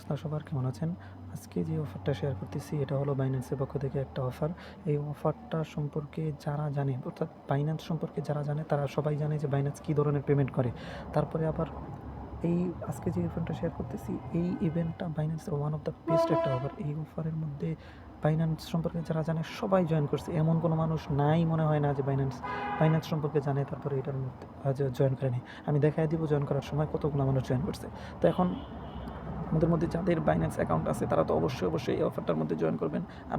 অবস্থা সবার? কেমন আছেন? আজকে যে অফারটা শেয়ার করতেছি এটা হলো বাইন্যান্সের পক্ষ থেকে একটা অফার। এই অফারটা সম্পর্কে যারা জানে, অর্থাৎ বাইন্যান্স সম্পর্কে যারা জানে তারা সবাই জানে যে বাইন্যান্স কী ধরনের পেমেন্ট করে। তারপরে আবার এই আজকে যে ইভেন্টটা শেয়ার করতেছি এই ইভেন্টটা বাইন্যান্সের ওয়ান অফ দ্য বেস্ট একটা অফার। এই অফারের মধ্যে বাইন্যান্স সম্পর্কে যারা জানে সবাই জয়েন করছে। এমন কোনো মানুষ নাই মনে হয় না যে বাইন্যান্স সম্পর্কে জানে তারপরে এটার মধ্যে জয়েন করেনি। আমি দেখাই দিব জয়েন করার সময় কতগুলো মানুষ জয়েন করছে। তো এখন আমাদের মধ্যে যাদের বাইন্যান্স অ্যাকাউন্ট আছে তারা তো অবশ্যই এই অফারটার মধ্যে জয়েন করবেন। আর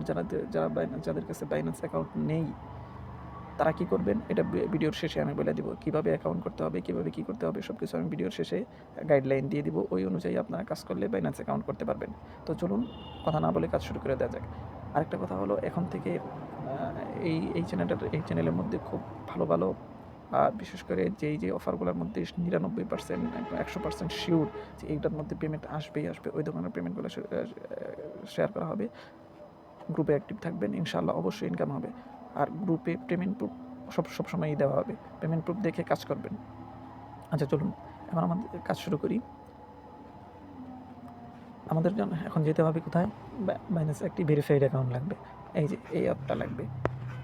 যাদের কাছে বাইন্যান্স অ্যাকাউন্ট নেই তারা কী করবেন এটা ভিডিওর শেষে আমি বলে দিব। কীভাবে অ্যাকাউন্ট করতে হবে, কীভাবে কী করতে হবে সব কিছু আমি ভিডিওর শেষে গাইডলাইন দিয়ে দিব। ওই অনুযায়ী আপনারা কাজ করলে বাইন্যান্স অ্যাকাউন্ট করতে পারবেন। তো চলুন কথা না বলে কাজ শুরু করে দেওয়া যাক। আরেকটা কথা হলো, এখন থেকে এই চ্যানেলের মধ্যে খুব ভালো বিশেষ করে যে অফারগুলোর মধ্যে 99% 100% শিওর যে এইটার মধ্যে পেমেন্ট আসবে ওই ধরনের পেমেন্টগুলো শেয়ার করা হবে। গ্রুপে অ্যাক্টিভ থাকবেন, ইনশাআল্লাহ অবশ্যই ইনকাম হবে। আর গ্রুপে পেমেন্ট প্রুফ সবসময়ই দেওয়া হবে। পেমেন্ট প্রুফ দেখে কাজ করবেন। আচ্ছা চলুন এখন আমাদের কাজ শুরু করি। আমাদের জন্য এখন যেতে হবে কোথায়? বাইন্যান্স একটি ভেরিফাইড অ্যাকাউন্ট লাগবে। এই যে এই অ্যাপটা লাগবে,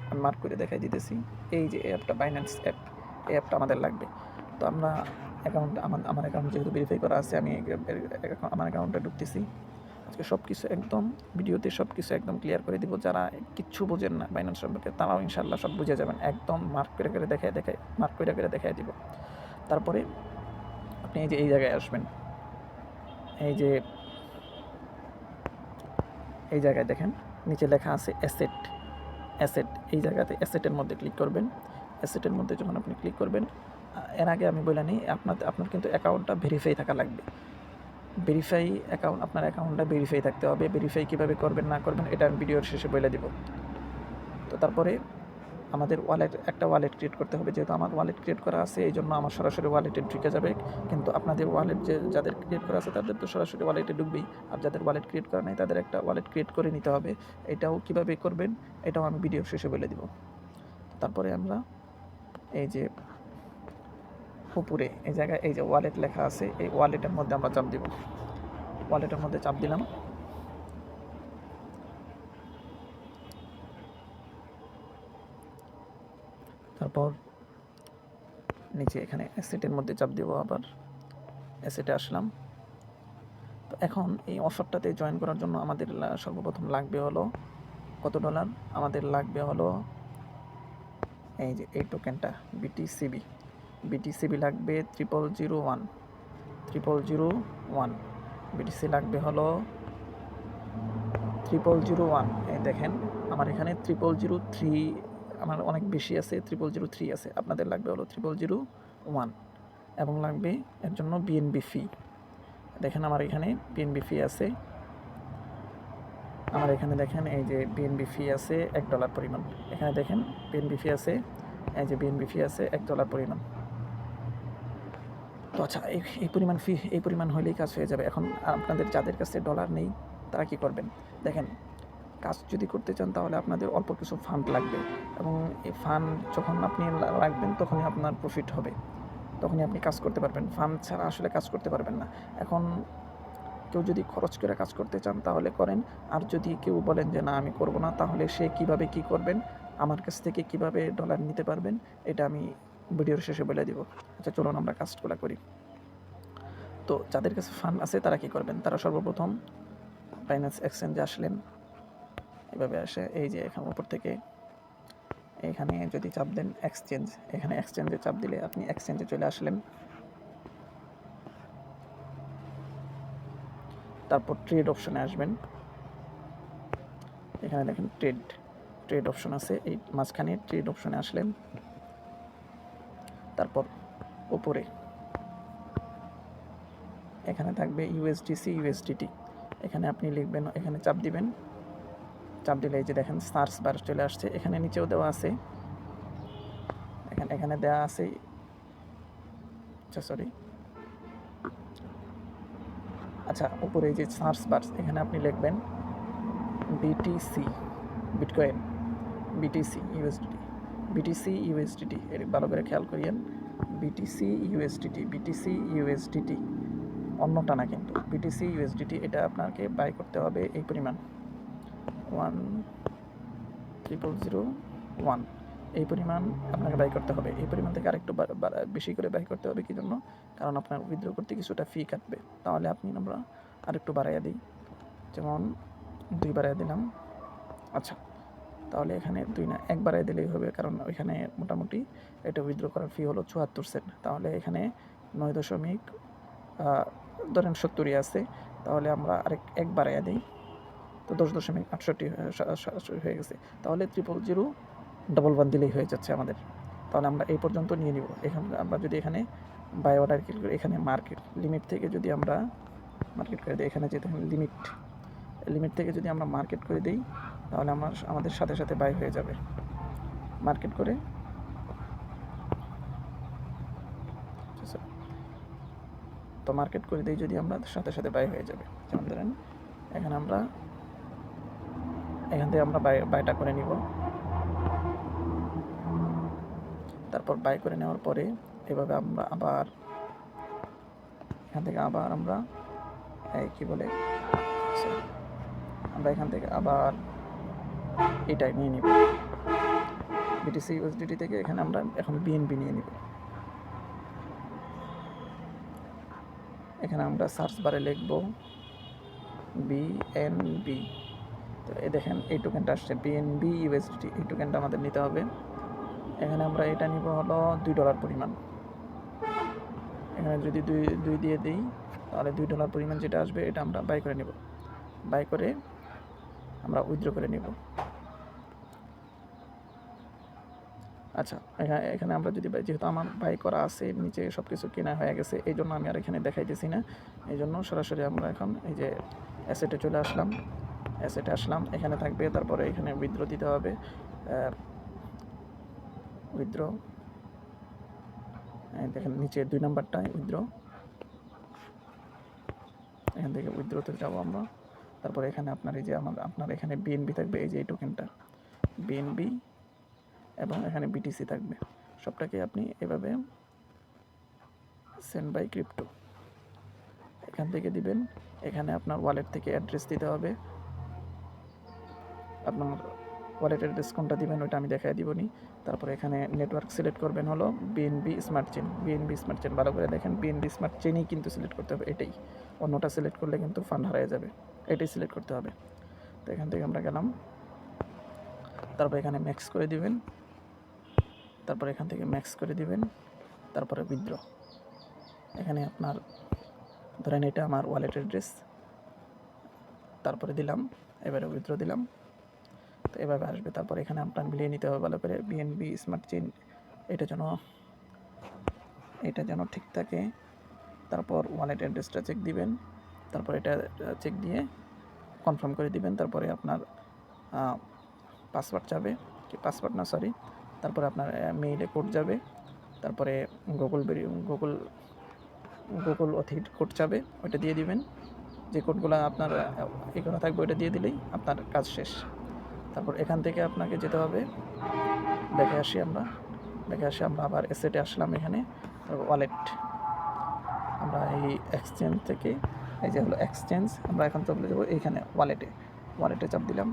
আমি মার্ক করে দেখাই দিতেছি। এই যে এই অ্যাপটা বাইন্যান্স অ্যাপ, এই অ্যাপটা আমাদের লাগবে। তো আমরা আমার অ্যাকাউন্ট যেহেতু ভেরিফাই করা আছে আমি আমার অ্যাকাউন্টে ঢুকতেছি। আজকে সব কিছু একদম ভিডিওতে সব কিছু একদম ক্লিয়ার করে দিব। যারা কিচ্ছু বোঝেন না বাইন্যান্স সম্পর্কে তারাও ইনশাআল্লাহ সব বুঝে যাবেন। একদম মার্ক করে দেখাই দিব। তারপরে আপনি এই যে এই জায়গায় আসবেন। এই জায়গায় দেখেন নিচে লেখা আছে অ্যাসেট। এই জায়গাতে অ্যাসেটের মধ্যে ক্লিক করবেন। অ্যাসেটের মধ্যে যখন আপনি ক্লিক করবেন, এর আগে আমি বলে নিই আপনার কিন্তু অ্যাকাউন্টটা ভেরিফাই থাকা লাগবে। আপনার অ্যাকাউন্টটা ভেরিফাই থাকতে হবে। ভেরিফাই কীভাবে করবেন না করবেন এটা আমি ভিডিওর শেষে বলে দিব। তো তারপরে আমাদের একটা ওয়ালেট ক্রিয়েট করতে হবে। যেহেতু আমার ওয়ালেট ক্রিয়েট করা আছে এই জন্য আমার সরাসরি ওয়ালেটে ঢুকে যাবে। কিন্তু আপনাদের ওয়ালেট যাদের ক্রিয়েট করা আছে তাদের তো সরাসরি ওয়ালেটে ঢুকবেই। আর যাদের ওয়ালেট ক্রিয়েট করা নেই তাদের একটা ওয়ালেট ক্রিয়েট করে নিতে হবে। এটাও কীভাবে করবেন এটাও আমি ভিডিওর শেষে বলে দিব। তারপরে আমরা এই যে উপরে এই জায়গায় এই যে ওয়ালেট লেখা আছে এই ওয়ালেটের মধ্যে আমরা চাপ দিব। ওয়ালেটের মধ্যে চাপ দিলাম। তারপর নিচে এখানে অ্যাসেটের মধ্যে চাপ দিব। আবার অ্যাসেটে আসলাম। তো এখন এই অফারটাতে জয়েন করার জন্য আমাদের সর্বপ্রথম লাগবে হলো কত ডলার? আমাদের লাগবে হলো এই যে এই টোকেনটা বিটিসিবি লাগবে 0001 বিটিসি লাগবে হলো 0001। এই দেখেন আমার এখানে 0003, আমার অনেক বেশি আছে, 0003 আছে। আপনাদের লাগবে হলো 0001 এবং লাগবে এর জন্য বিএনবি ফি। দেখেন আমার এখানে বিএনবি ফি আছে। আমার এখানে দেখেন এই যে বিএনবি ফি আছে $1 পরিমাণ। এখানে দেখেন বিএনবি ফি আছে, এই যে বিএনবি ফি আছে $1 পরিমাণ। তো আচ্ছা এই পরিমাণ হলেই কাজ হয়ে যাবে। এখন আপনাদের যাদের কাছে ডলার নেই তারা কি করবেন? দেখেন কাজ যদি করতে চান তাহলে আপনাদের অল্প কিছু ফান্ড লাগবে এবং এই ফান্ড যখন আপনি রাখবেন তখনই আপনার প্রফিট হবে, তখনই আপনি কাজ করতে পারবেন। ফান্ড ছাড়া আসলে কাজ করতে পারবেন না। এখন কেউ যদি খরচ করে কাজ করতে চান তাহলে করেন। আর যদি কেউ বলেন যে না আমি করব না, তাহলে সে কীভাবে কী করবেন, আমার কাছ থেকে কীভাবে ডলার নিতে পারবেন এটা আমি ভিডিওর শেষে বলে দিব। আচ্ছা চলুন আমরা কাজগুলো করি। তো যাদের কাছে ফান্ড আছে তারা কী করবেন? তারা সর্বপ্রথম বাইন্যান্স এক্সচেঞ্জে আসলেন। এভাবে আসে এই যে এখানে উপর থেকে এখানে যদি চাপ দেন এক্সচেঞ্জ, এখানে এক্সচেঞ্জে চাপ দিলে আপনি এক্সচেঞ্জে চলে আসলেন। তারপর ট্রেড অপশনে আসবেন। এখানে দেখেন ট্রেড অপশন আছে, এই মাঝখানে ট্রেড অপশনে আসলেন। তারপর উপরে এখানে থাকবে ইউএসডিসি ইউএসডিটি। এখানে আপনি লিখবেন, এখানে চাপ দিবেন। চাপ দিলে এই যে দেখেন সার্চ বার চলে আসছে। এখানে নিচেও দেওয়া আছে, এখানে দেওয়া আছে। আচ্ছা উপরে এই যে সার্চ বার এখানে আপনি লিখবেন বিটিসি বিটকয়েন, বিটিসি ইউএসডিটি এর ভালো করে খেয়াল করিয়েন। বিটিসি ইউএসডিটি অন্যটা না, কিন্তু বিটিসি ইউএসডিটি এটা আপনাকে বাই করতে হবে এই পরিমাণ 1,001, এই পরিমাণ আপনাকে বাই করতে হবে। এই পরিমাণ থেকে আরেকটু বেশি করে বাই করতে হবে। কী জন্য? কারণ আপনার উইথড্র করতে কিছুটা ফি কাটবে। তাহলে আমরা আরেকটু বাড়াইয়া দিই, যেমন 2 বাড়াইয়া দিলাম। আচ্ছা, তাহলে এখানে 2 না 1 বাড়াই দিলেই হবে, কারণ ওইখানে মোটামুটি এটা উইথড্র করার ফি হলো 74 সেন্ট। তাহলে এখানে 9 ধরেন 70 আছে, তাহলে আমরা এক বাড়াইয়া দিই, তো 10.68 হয়ে গেছে। তাহলে 00011 দিলেই হয়ে যাচ্ছে আমাদের। তাহলে আমরা এই পর্যন্ত নিয়ে নিব। এখানে আমরা যদি এখানে বাই অর্ডার ক্লিক করি, এখানে মার্কেট লিমিট থেকে যদি আমরা মার্কেট করে দিই, এখানে যেহেতু লিমিট থেকে যদি আমরা মার্কেট করে দিই, তাহলে আমাদের সাথে সাথে বাই হয়ে যাবে। মার্কেট করে তো মার্কেট করে দিই যদি আমরা, সাথে সাথে বাই হয়ে যাবে। যেমন ধরেন এখান থেকে আমরা বাইটা করে নিব। তারপর বাই করে নেওয়ার পরে এভাবে আমরা আবার এখান থেকে আবার আমরা আমরা এখান থেকে আবার এটাই নিয়ে নিব। বিটিসি ইউএসডিটি থেকে এখানে আমরা এখন বিএনবি নিয়ে নিব। এখানে আমরা সার্চ বারে লিখব বিএনবি। তো এই দেখেন এই টোকেনটা আসছে বিএনবি ইউএসডিটি, এই টোকেনটা আমাদের নিতে হবে। এখানে আমরা এটা নিব হলো $2 পরিমাণ। এখানে যদি 2 দিয়ে দিই, তাহলে $2 পরিমাণ যেটা আসবে এটা আমরা বাই করে নেব। বাই করে আমরা উইথড্র করে নেব। আচ্ছা, এখানে আমরা যদি যেহেতু আমার বাই করা আছে, নিচে সব কিছু কেনা হয়ে গেছে, এই জন্য আমি আর এখানে দেখাইতেছি না। এই জন্য সরাসরি আমরা এখন এই যে অ্যাসেটে চলে আসলাম। এখানে থাকবে, তারপরে এখানে উইথড্র দিতে হবে। উইথড্র দেখেন নিচে 2 নাম্বারটায় উইথড্র, এখান থেকে উইথড্রতে যাবো আমরা। তারপরে এখানে আপনার এই যে আপনার এখানে বিএনবি থাকবে, এই যে এই টোকেনটা বিএনবি, এবং এখানে বিটিসি থাকবে। সবটাকে আপনি এভাবে সেন্ড বাই ক্রিপ্টো এখান থেকে দিবেন। এখানে আপনার ওয়ালেট থেকে অ্যাড্রেস দিতে হবে। আপনার ওয়ালেট অ্যাড্রেস কোনটা দিবেন ওইটা আমি দেখাই দিবনি। তারপরে এখানে নেটওয়ার্ক সিলেক্ট করবেন হলো বিএনবি স্মার্ট চেন। ভালো করে দেখেন, বিএনবি স্মার্ট চেনই কিন্তু সিলেক্ট করতে হবে। এটাই, অন্যটা সিলেক্ট করলে কিন্তু ফান্ড হারিয়ে যাবে। এটাই সিলেক্ট করতে হবে। তো এখান থেকে আমরা গেলাম, তারপর এখানে ম্যাক্স করে দিবেন। তারপরে উইথড্র। এখানে আপনার ধরেন এটা আমার ওয়ালেট অ্যাড্রেস, তারপরে দিলাম, এবারে উইথড্র দিলাম। তো এভাবে আসবে। তারপর এখানে আপনার মিলিয়ে নিতে হবে ভালো করে, বিএনবি স্মার্ট চেইন এটা যেন ঠিক থাকে। তারপর ওয়ালেট অ্যাড্রেসটা চেক দিবেন, তারপর এটা চেক দিয়ে কনফার্ম করে দিবেন। তারপরে আপনার পাসওয়ার্ড যাবে, তারপরে আপনার মেইলে কোড যাবে, তারপরে গুগল অথেন্টিক কোড যাবে, ওইটা দিয়ে দিবেন। যে কোডগুলো আপনার এখানে থাকবে ওইটা দিয়ে দিলেই আপনার কাজ শেষ। তারপর এখান থেকে আপনাকে যেতে হবে, দেখে আসি আমরা আবার এসেটে আসলাম। এখানে ওয়ালেট, আমরা এই এক্সচেঞ্জ থেকে, এই যে হলো এক্সচেঞ্জ, আমরা এখন চলে যাবো এইখানে ওয়ালেটে চাপ দিলাম।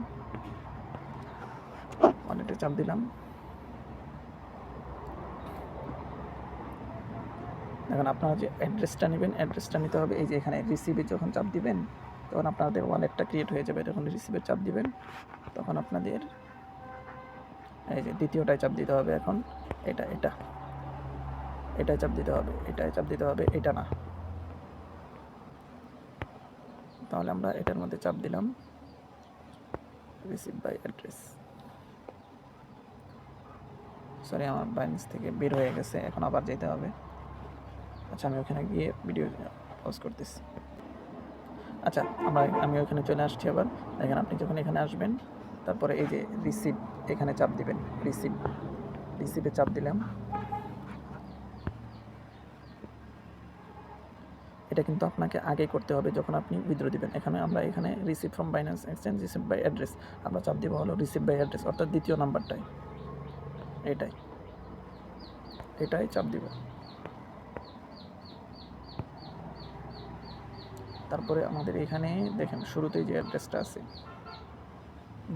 এখন আপনারা যে অ্যাড্রেসটা নেবেন, অ্যাড্রেসটা নিতে হবে। এই যে এখানে রিসিভে যখন চাপ দিবেন, তখন আপনাদের ওয়ালেটটা ক্রিয়েট হয়ে যাবে। যখন রিসিভে চাপ দিবেন, তখন আপনাদের এই যে দ্বিতীয়টায় চাপ দিতে হবে। এখন এটাই চাপ দিতে হবে, এটা না। তাহলে আমরা এটার মধ্যে চাপ দিলাম, রিসিভ বাই অ্যাড্রেস। সরি, আমার বাইন্যান্স থেকে বের হয়ে গেছে, এখন আবার যেতে হবে। আচ্ছা, আমি ওখানে গিয়ে ভিডিও পজ করতেছি। আচ্ছা, আমি ওখানে চলে আসছি আবার। দেখেন, আপনি যখন এখানে আসবেন, তারপরে এই যে রিসিভ, এখানে চাপ দিবেন। রিসিভে চাপ দিলাম। এটা কিন্তু আপনাকে আগে করতে হবে যখন আপনি উইথড্র দিবেন। এখানে receive from Binance exchange, receive by address, আমরা চাপ দিব হলো রিসিভ বাই অ্যাড্রেস, অর্থাৎ দ্বিতীয় নাম্বারটাই, এটাই চাপ দিব। তারপরে আমাদের এখানে দেখেন শুরুতেই যে অ্যাড্রেসটা আছে,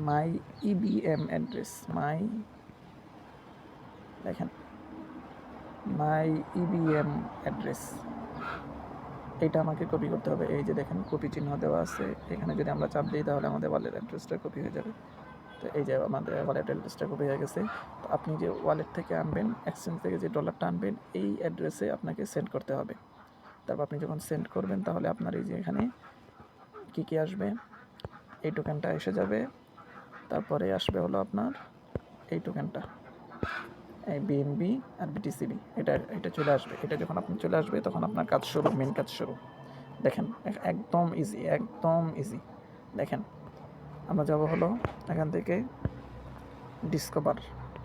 মাই ইবিএম অ্যাড্রেস, দেখেন মাই ইবিএম অ্যাড্রেস, এটা আমাকে কপি করতে হবে। এই যে দেখেন কপি চিহ্ন দেওয়া আছে, এখানে যদি আমরা চাপ দিই তাহলে আমাদের ওয়ালেট অ্যাড্রেসটা কপি হয়ে যাবে। তো এই যে আমাদের ওয়ালেট অ্যাড্রেসটা কপি হয়ে গেছে। তো আপনি যে ওয়ালেট থেকে আনবেন, এক্সচেঞ্জ থেকে যে ডলারটা আনবেন, এই অ্যাড্রেসে আপনাকে সেন্ড করতে হবে। তারপর আপনি যখন সেন্ড করবেন তাহলে আপনার এই যে এখানে কী আসবে, এই টোকেনটা এসে যাবে। তারপরে আসবে হলো আপনার এই টোকেনটা, এই বিএনবি আর বিটিসিবি, এটা চলে আসবে। এটা যখন আপনার চলে আসবে তখন আপনার কাজ শুরু, মেন কাজ শুরু। দেখেন একদম ইজি, একদম ইজি। দেখেন আমরা যাব হলো এখান থেকে ডিসকভার,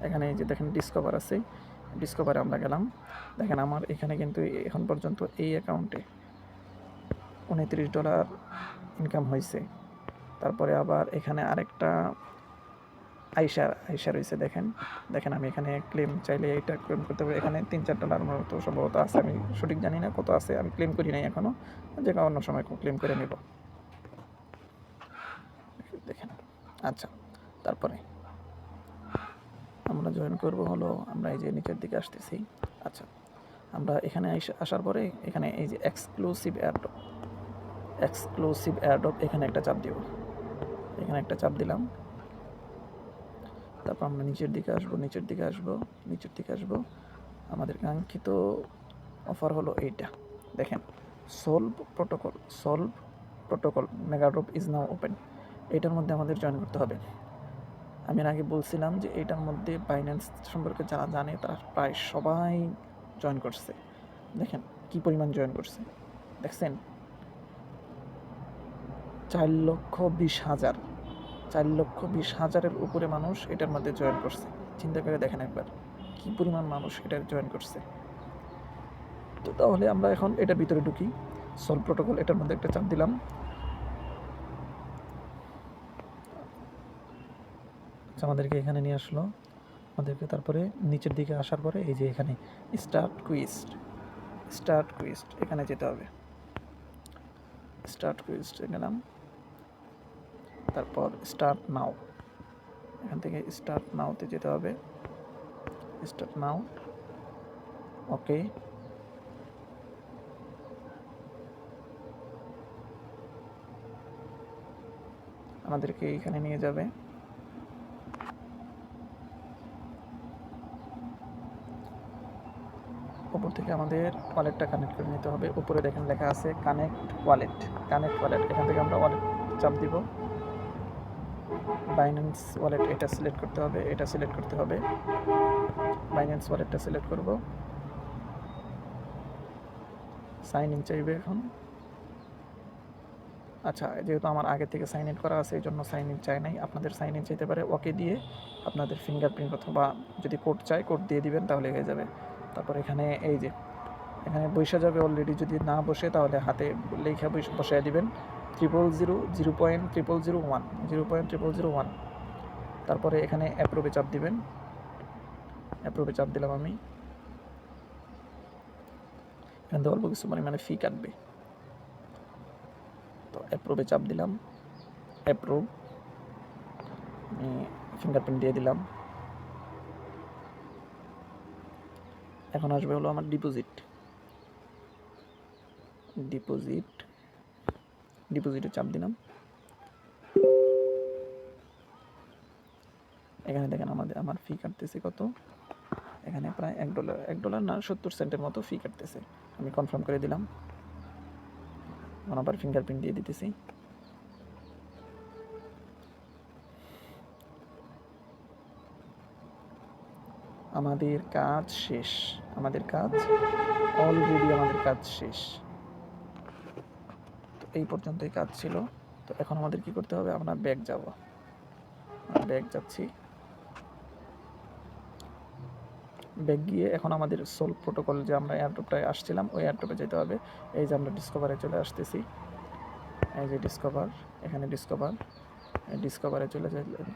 এখানে এই যে দেখেন ডিসকভার আছে, ডিসকভারে আমরা গেলাম। দেখেন আমার এখানে কিন্তু এখন পর্যন্ত এই অ্যাকাউন্টে $29 ইনকাম হয়েছে। তারপরে আবার এখানে আরেকটা আইসা রয়েছে। দেখেন আমি এখানে ক্লেম চাইলে এটা ক্লেম করতে পারি। এখানে $3-4 মতো সম্ভবত আছে, আমি সঠিক জানি না কত আছে, আমি ক্লেম করি নাই এখনও, যে অন্য সময় ক্লেম করে নেব। দেখেন আচ্ছা, তারপরে আমরা জয়েন করব হলো, আমরা এই যে নিচের দিকে আসতেছি। আচ্ছা, আমরা এখানে আসার পরে এখানে এই যে এক্সক্লুসিভ এয়ারড্রপ, এখানে একটা চাপ দিব। এখানে একটা চাপ দিলাম। তারপর আমরা নিচের দিকে আসবো। আমাদের কাঙ্ক্ষিত অফার হলো এইটা। দেখেন solve protocol mega drop is now open, এইটার মধ্যে আমাদের জয়েন করতে হবে। আমি আগে বলছিলাম যে এইটার মধ্যে বাইন্যান্স সম্পর্কে যারা জানে তারা প্রায় সবাই জয়েন করছে। দেখেন কি পরিমাণ জয়েন করছে, দেখছেন 4,20,000 উপরে মানুষ এটার মধ্যে জয়েন করছে। চিন্তা করে দেখেন একবার কি পরিমাণ মানুষ এটা জয়েন করছে। তো তাহলে আমরা এখন এটার ভিতরে ঢুকি। সলভ প্রোটোকল, এটার মধ্যে একটা চাপ দিলাম। আমাদেরকে এখানে নিয়ে আসলো, আমাদেরকে তারপরে নিচের দিকে আসার পরে এই যে এখানে স্টার্ট কুইজ, এখানে যেতে হবে। স্টার্ট কুইজে গেলাম, তারপর স্টার্ট নাও, এখান থেকে স্টার্ট নাওতে যেতে হবে। স্টার্ট নাও, ওকে। আমাদেরকে এখানে নিয়ে যাবে। উপর থেকে আমাদের ওয়ালেটটা কানেক্ট করে নিতে হবে। উপরে দেখেন লেখা আছে কানেক্ট ওয়ালেট। এখান থেকে আমরা ওয়ালেট চাপ দিব। বাইন্যান্স ওয়ালেট এটা সিলেক্ট করতে হবে। বাইন্যান্স ওয়ালেটটা সিলেক্ট করব। সাইন ইন চাইবে এখন। আচ্ছা, যেহেতু আমার আগে থেকে সাইন ইন করা আছে এই জন্য সাইন ইন চাই নাই। আপনাদের সাইন ইন চাইতে পারে, ওকে দিয়ে আপনাদের ফিঙ্গারপ্রিন্ট অথবা যদি কোড চাই কোড দিয়ে দিবেন তাহলে হয়ে যাবে। তারপর এখানে এই যে এখানে বসে যাবে অলরেডি, যদি না বসে তাহলে হাতে লেখা বসায় দিবেন 0.00001। তারপরে এখানে অ্যাপ্রুভে চাপ দিবেন। অ্যাপ্রুভে চাপ দিলাম আমি। এখান থেকে অল্প কিছু পরিমাণে ফি কাটবে, তো অ্যাপ্রুভে চাপ দিলাম। অ্যাপ্রুভ, আমি ফিঙ্গারপ্রিন্ট দিয়ে দিলাম। এখন আসবে হলো আমার ডিপোজিটে চাপ দিলাম। এখানে দেখেন আমার ফি কাটতেছে কত, এখানে প্রায় $1 না 70 সেন্টের মতো ফি কাটতেছে। আমি কনফার্ম করে দিলাম। এখন আবার ফিঙ্গারপ্রিন্ট দিয়ে দিতেছি। আমাদের কাজ শেষ। তো এই পর্যন্তই কাজ ছিল। তো এখন আমাদের কি করতে হবে, আমরা ব্যাক যাচ্ছি। ব্যাক গিয়ে এখন আমাদের সলভ প্রোটোকল যে আমরা এয়ারড্রপটায় আসছিলাম ওই এয়ারড্রপে যেতে হবে। এই যে আমরা ডিসকভারে চলে আসতেছি, এই যে এখানে ডিসকভারে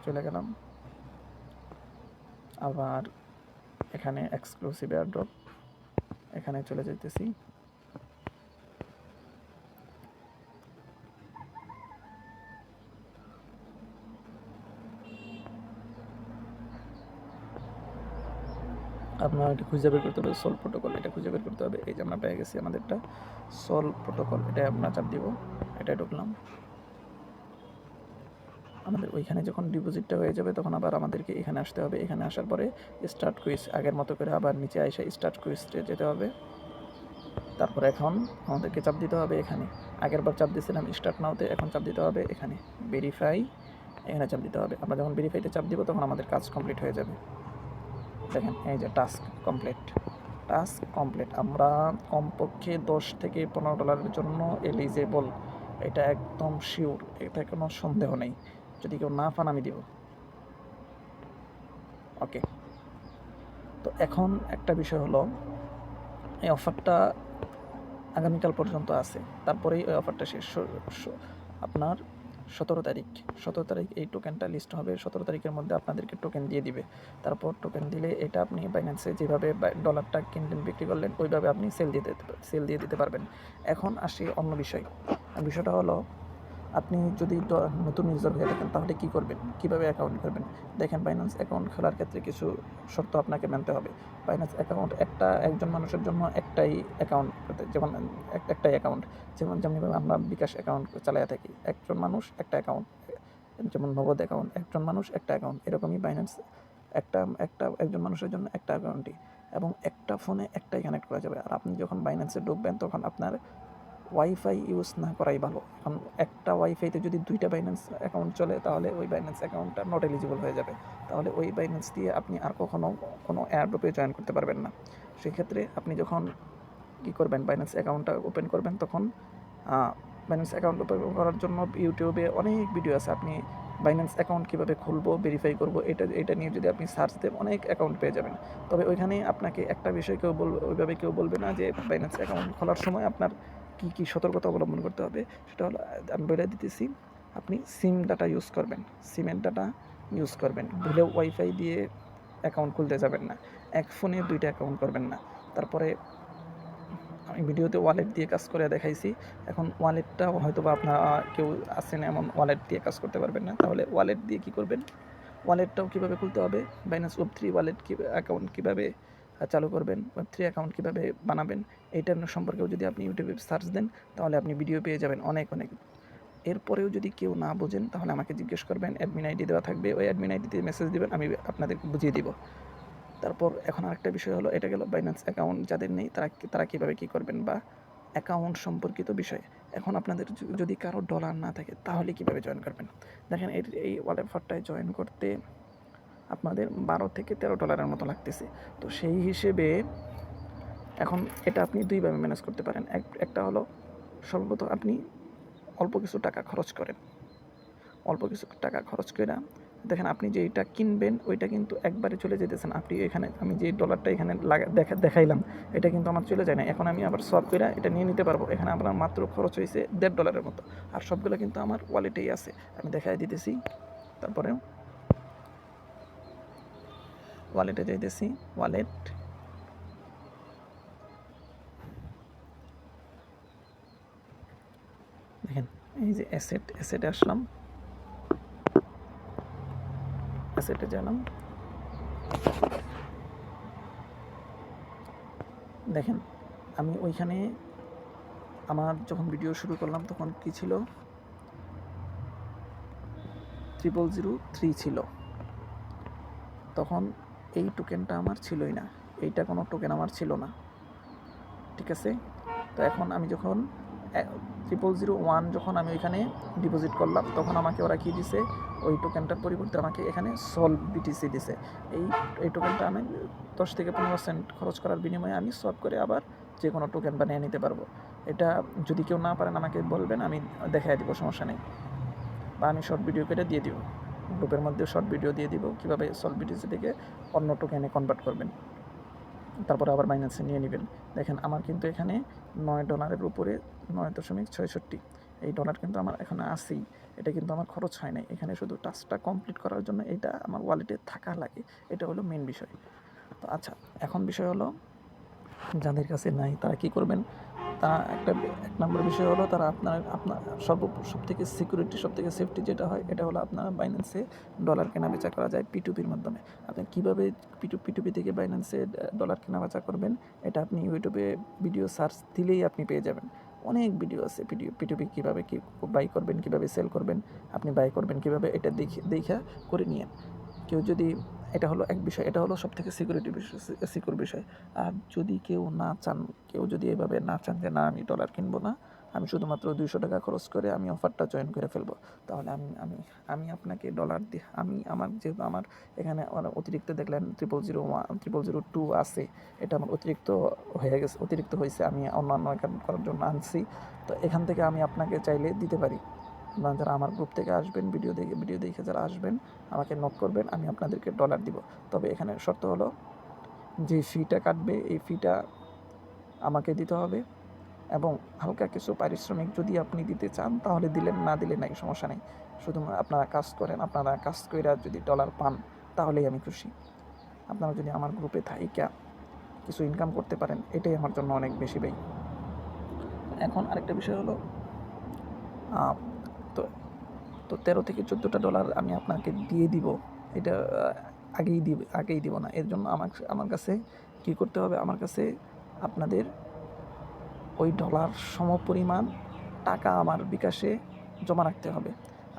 চলে গেলাম। আবার এখানে এক্সক্লুসিভ এয়ারড্রপ, এখানে চলে যেতেছি। আপনার এটা খুঁজে বের করতে হবে সোল প্রোটোকল, এটা খুঁজে বের করতে হবে। এই যে আমরা পেয়ে গেছি আমাদেরটা সোল প্রোটোকল, এটা আমরা চাপ দিব, এটা ঢুকলাম। আমাদের ওইখানে যখন ডিপোজিটটা হয়ে যাবে তখন আবার আমাদেরকে এখানে আসতে হবে। এখানে আসার পরে স্টার্ট কুইজ আগের মতো করে আবার নিচে এসে স্টার্ট কুইজে যেতে হবে। তারপর এখন আমাদেরকে চাপ দিতে হবে এখানে, আগেরবার চাপ দিয়েছিলাম স্টার্ট নাওতে, এখন চাপ দিতে হবে এখানে ভেরিফাই, এখানে চাপ দিতে হবে। আমরা যখন ভেরিফাইতে চাপ দিব তখন আমাদের কাজ কমপ্লিট হয়ে যাবে। দেখেন এই যে টাস্ক কমপ্লিট, টাস্ক কমপ্লিট। আমরা কমপক্ষে $10 থেকে $15 জন্য এলিজেবল, এটা একদম শিওর, এতে কোনো সন্দেহ নেই। যদি কেউ না পান আমি দিব। ওকে, তো এখন একটা বিষয় হলো এই অফারটা আগামীকাল পর্যন্ত আছে, তারপরেই ওই অফারটা শেষ। আপনার 17 তারিখ এই টোকেনটা লিস্ট হবে। 17 তারিখের মধ্যে আপনাদেরকে টোকেন দিয়ে দিবে। তারপর টোকেন দিলে এটা আপনি বাইন্যান্সে যেভাবে ডলারটা কিনলেন বিক্রি করলেন ওইভাবে আপনি সেল দিয়ে দিতে পারবেন। এখন আসি অন্য বিষয়টা হলো আপনি যদি নতুন ইউজার হয়ে থাকেন তাহলে কী করবেন, কীভাবে অ্যাকাউন্ট করবেন। দেখেন বাইন্যান্স অ্যাকাউন্ট খোলার ক্ষেত্রে কিছু শর্ত আপনাকে মানতে হবে। বাইন্যান্স অ্যাকাউন্ট একজন মানুষের জন্য একটাই অ্যাকাউন্ট, যেমন একটাই অ্যাকাউন্ট, যেমনিভাবে আমরা বিকাশ অ্যাকাউন্ট চালাইয়া থাকি, একজন মানুষ একটা অ্যাকাউন্ট, যেমন নগদ অ্যাকাউন্ট একজন মানুষ একটা অ্যাকাউন্ট, এরকমই বাইন্যান্স একজন মানুষের জন্য একটা অ্যাকাউন্টই, এবং একটা ফোনে একটাই কানেক্ট করা যাবে। আর আপনি যখন বাইন্যান্সে ঢুকবেন তখন আপনার ওয়াইফাই ইউজ না করাই ভালো। এখন একটা ওয়াইফাইতে যদি 2টা বাইন্যান্স অ্যাকাউন্ট চলে তাহলে ওই বাইন্যান্স অ্যাকাউন্টটা নট এলিজিবল হয়ে যাবে। তাহলে ওই বাইন্যান্স দিয়ে আপনি আর কখনও কোনো এয়ারড্রপে জয়েন করতে পারবেন না। সেক্ষেত্রে আপনি যখন কী করবেন, বাইন্যান্স অ্যাকাউন্টটা ওপেন করবেন তখন বাইন্যান্স অ্যাকাউন্ট ওপেন করার জন্য ইউটিউবে অনেক ভিডিও আছে। আপনি বাইন্যান্স অ্যাকাউন্ট কীভাবে খুলবো, ভেরিফাই করবো, এটা নিয়ে যদি আপনি সার্চ দেন অনেক অ্যাকাউন্ট পেয়ে যাবেন। তবে ওইখানে আপনাকে একটা বিষয় ওইভাবে কেউ বলবে না যে বাইন্যান্স অ্যাকাউন্ট খোলার সময় আপনার কী সতর্কতা অবলম্বন করতে হবে। সেটা হলো আমি বলে দিতেছি, আপনি সিম ডাটা ইউজ করবেন, সিমের ডাটা ইউজ করবেন। ভুলেও ওয়াইফাই দিয়ে অ্যাকাউন্ট খুলতে যাবেন না, এক ফোনে 2টা অ্যাকাউন্ট করবেন না। তারপরে আমি ভিডিওতে ওয়ালেট দিয়ে কাজ করে দেখাইছি। এখন ওয়ালেটটাও হয়তো বা আপনারা কেউ আছেন এমন ওয়ালেট দিয়ে কাজ করতে পারবেন না, তাহলে ওয়ালেট দিয়ে কী করবেন, ওয়ালেটটাও কীভাবে খুলতে হবে, বাইন্যান্স Web3 ওয়ালেট অ্যাকাউন্ট কীভাবে চালু করবেন, Web3 অ্যাকাউন্ট কীভাবে বানাবেন, এইটার সম্পর্কেও যদি আপনি ইউটিউবে সার্চ দেন তাহলে আপনি ভিডিও পেয়ে যাবেন অনেক। এরপরেও যদি কেউ না বোঝেন তাহলে আমাকে জিজ্ঞেস করবেন, অ্যাডমিন আইডি দেওয়া থাকবে, ওই অ্যাডমিন আইডিতে মেসেজ দিবেন, আমি আপনাদেরকে বুঝিয়ে দিব। তারপর এখন আরেকটা বিষয় হলো, এটা গেল বাইন্যান্স অ্যাকাউন্ট যাদের নেই তারা কীভাবে কী করবেন বা অ্যাকাউন্ট সম্পর্কিত বিষয়। এখন আপনাদের যদি কারো ডলার না থাকে তাহলে কীভাবে জয়েন করবেন। দেখেন এই ওয়ালেট অফারটায় জয়েন করতে আপনাদের $12 থেকে $13 মতো লাগতেছে। তো সেই হিসেবে এখন এটা আপনি দুইভাবে ম্যানেজ করতে পারেন। একটা হলো সর্বপ্রথম আপনি অল্প কিছু টাকা খরচ করেন, অল্প কিছু টাকা খরচ করে দেখেন আপনি যেইটা কিনবেন ওইটা কিন্তু একবারে চলে যেতেছেন। আপনি এখানে আমি যে ডলারটা এখানে দেখাইলাম এটা কিন্তু আমার চলে যায় না, এখন আমি আবার সোয়াপ করে এটা নিয়ে নিতে পারবো। এখানে আমার মাত্র খরচ হয়েছে $1.5 মতো, আর সবগুলো কিন্তু আমার ওয়ালেটেই আছে, আমি দেখাই দিতেছি। তারপরে ওয়ালেটে যাইতেছি, ওয়ালেট দেখেন এই যে অ্যাসেটে আসলাম, অ্যাসেটে গেলাম। দেখেন আমি ওইখানে আমার যখন ভিডিও শুরু করলাম তখন কি ছিল, 0003 ছিল। তখন এই টোকেনটা আমার ছিলই না, এইটা কোনো টোকেন আমার ছিল না, ঠিক আছে। তো এখন আমি যখন 0001 যখন আমি ওইখানে ডিপোজিট করলাম তখন আমাকে ওরা কী দিছে, ওই টোকেনটার পরিবর্তে আমাকে এখানে সল বিটিসি দিছে। এই টোকেনটা আমি 10 থেকে 15 সেন্ট খরচ করার বিনিময়ে আমি সলভ করে আবার যে কোনো টোকেন বানিয়ে নিতে পারবো। এটা যদি কেউ না পারেন আমাকে বলবেন, আমি দেখাই দিব, সমস্যা নেই। বা আমি শর্ট ভিডিও করে দিয়ে দিব, গ্রুপের মধ্যে শর্ট ভিডিও দিয়ে দিব কীভাবে সল বিটিসি থেকে অন্য টোকেনে কনভার্ট করবেন, তারপরে আবার বাইন্যান্সে নিয়ে নেবেন। দেখেন আমার কিন্তু এখানে $9 উপরে 9.66 এই ডলার কিন্তু আমার এখানে আসেই, এটা কিন্তু আমার খরচ হয় নাই। এখানে শুধু টাস্কটা কমপ্লিট করার জন্য এটা আমার ওয়ালেটে থাকা লাগে, এটা হলো মেন বিষয়। তো আচ্ছা, এখন বিষয় হলো যাদের কাছে নাই তারা কী করবেন, তারা এক নম্বর বিষয় হলো তারা আপনার সবথেকে সিকিউরিটি, সবথেকে সেফটি যেটা হয় এটা হলো আপনার বাইন্যান্সে ডলার কেনাবেচা করা যায় পিটুপির মাধ্যমে। আপনি কীভাবে পিটুপি থেকে বাইন্যান্সে ডলার কেনাবেচা করবেন, এটা আপনি ইউটিউবে ভিডিও সার্চ দিলেই আপনি পেয়ে যাবেন। অনেক ভিডিও আছে পিটুপি কীভাবে কী বাই করবেন, কীভাবে সেল করবেন, আপনি বাই করবেন কীভাবে, এটা দেখা করে নিয়েন। কেউ যদি, এটা হলো এক বিষয়, এটা হলো সবথেকে সিকিউর বিষয়। আর যদি কেউ যদি এভাবে না চান যে না আমি ডলার কিনবো না, আমি শুধুমাত্র 200 টাকা খরচ করে আমি অফারটা জয়েন করে ফেলবো, তাহলে আমি আপনাকে ডলার দিয়ে যেহেতু আমার এখানে অতিরিক্ত দেখলেন 0002 আছে, এটা আমার অতিরিক্ত হয়েছে, আমি অন্যান্য অ্যাকাউন্ট করার জন্য আনছি। তো এখান থেকে আমি আপনাকে চাইলে দিতে পারি। আপনারা যারা আমার গ্রুপ থেকে আসবেন, ভিডিও দেখে যারা আসবেন, আমাকে নক করবেন, আমি আপনাদেরকে ডলার দিব। তবে এখানে শর্ত হলো যে ফিটা কাটবে এই ফিটা আমাকে দিতে হবে, এবং হালকা কিছু পারিশ্রমিক যদি আপনি দিতে চান তাহলে দিলেন, না দিলে নাই, সমস্যা নেই। শুধু আপনারা কাজ করেন, আপনারা কাজ কইরা যদি ডলার পান তাহলেই আমি খুশি। আপনারা যদি আমার গ্রুপে থাইকা কিছু ইনকাম করতে পারেন এটাই আমার জন্য অনেক বেশি ভাই। এখন আরেকটা বিষয় হলো তো তো 13 থেকে 14টা ডলার আমি আপনাকে দিয়ে দিব, এটা আগেই দিব না। এর জন্য আমার কাছে কী করতে হবে, আমার কাছে আপনাদের ওই ডলার সমপরিমাণ টাকা আমার বিকাশে জমা রাখতে হবে।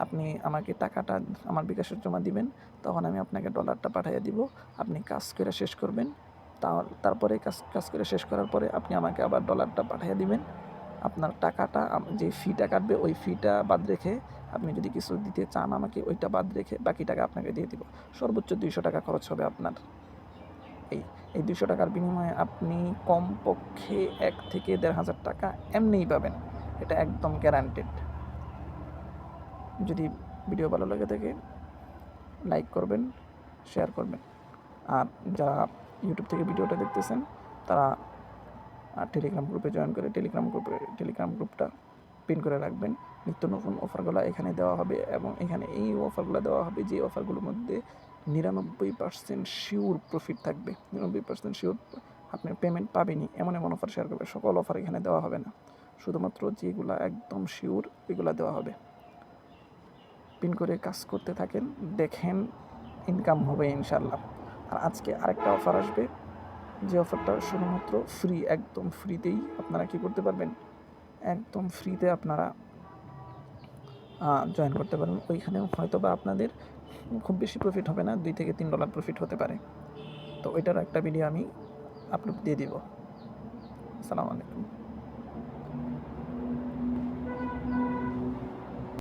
আপনি আমাকে টাকাটা আমার বিকাশে জমা দিবেন, তখন আমি আপনাকে ডলারটা পাঠিয়ে দিব। আপনি কাজ করে শেষ করবেন, তারপরে কাজ করে শেষ করার পরে আপনি আমাকে আবার ডলারটা পাঠিয়ে দিবেন। আপনার টাকাটা যে ফিটা কাটবে ওই ফিটা বাদ রেখে আপনি যদি কিছু দিতে চান আমাকে, ওইটা বাদ রেখে বাকি টাকা আপনাকে দিয়ে দিব। সর্বোচ্চ 200 টাকা খরচ হবে আপনার। এই 200 টাকার বিনিময়ে আপনি কমপক্ষে 1 থেকে 1,500 টাকা এমনিই পাবেন, এটা একদম গ্যারান্টেড। যদি ভিডিও ভালো লাগে থাকে লাইক করবেন, শেয়ার করবেন। আর যারা ইউটিউব থেকে ভিডিওটা দেখতেছেন তারা টেলিগ্রাম গ্রুপে জয়েন করে টেলিগ্রাম গ্রুপটা পিন করে রাখবেন। নিত্য নতুন অফারগুলো এখানে দেওয়া হবে, এবং এখানে এই অফারগুলো দেওয়া হবে যে অফারগুলোর মধ্যে 99% শিওর প্রফিট থাকবে। 99% শিওর আপনি পেমেন্ট পাবেনই, এমন অফার শেয়ার করবে। সকল অফার এখানে দেওয়া হবে না, শুধুমাত্র যেগুলো একদম শিওর এগুলো দেওয়া হবে। পিন করে কাজ করতে থাকেন, দেখেন ইনকাম হবে ইনশাল্লাহ। আর আজকে আরেকটা অফার আসবে, যে অফারটা শুধুমাত্র ফ্রি, একদম ফ্রিতেই আপনারা কী করতে পারবেন, একদম ফ্রিতে আপনারা জয়েন করতে পারেন। ওইখানে হয়তো বা আপনাদের খুব বেশি প্রফিট হবে না, $2 থেকে $3 প্রফিট হতে পারে। তো ওইটার একটা ভিডিও আমি আপলোড দিয়ে দিব। আসসালামু আলাইকুম।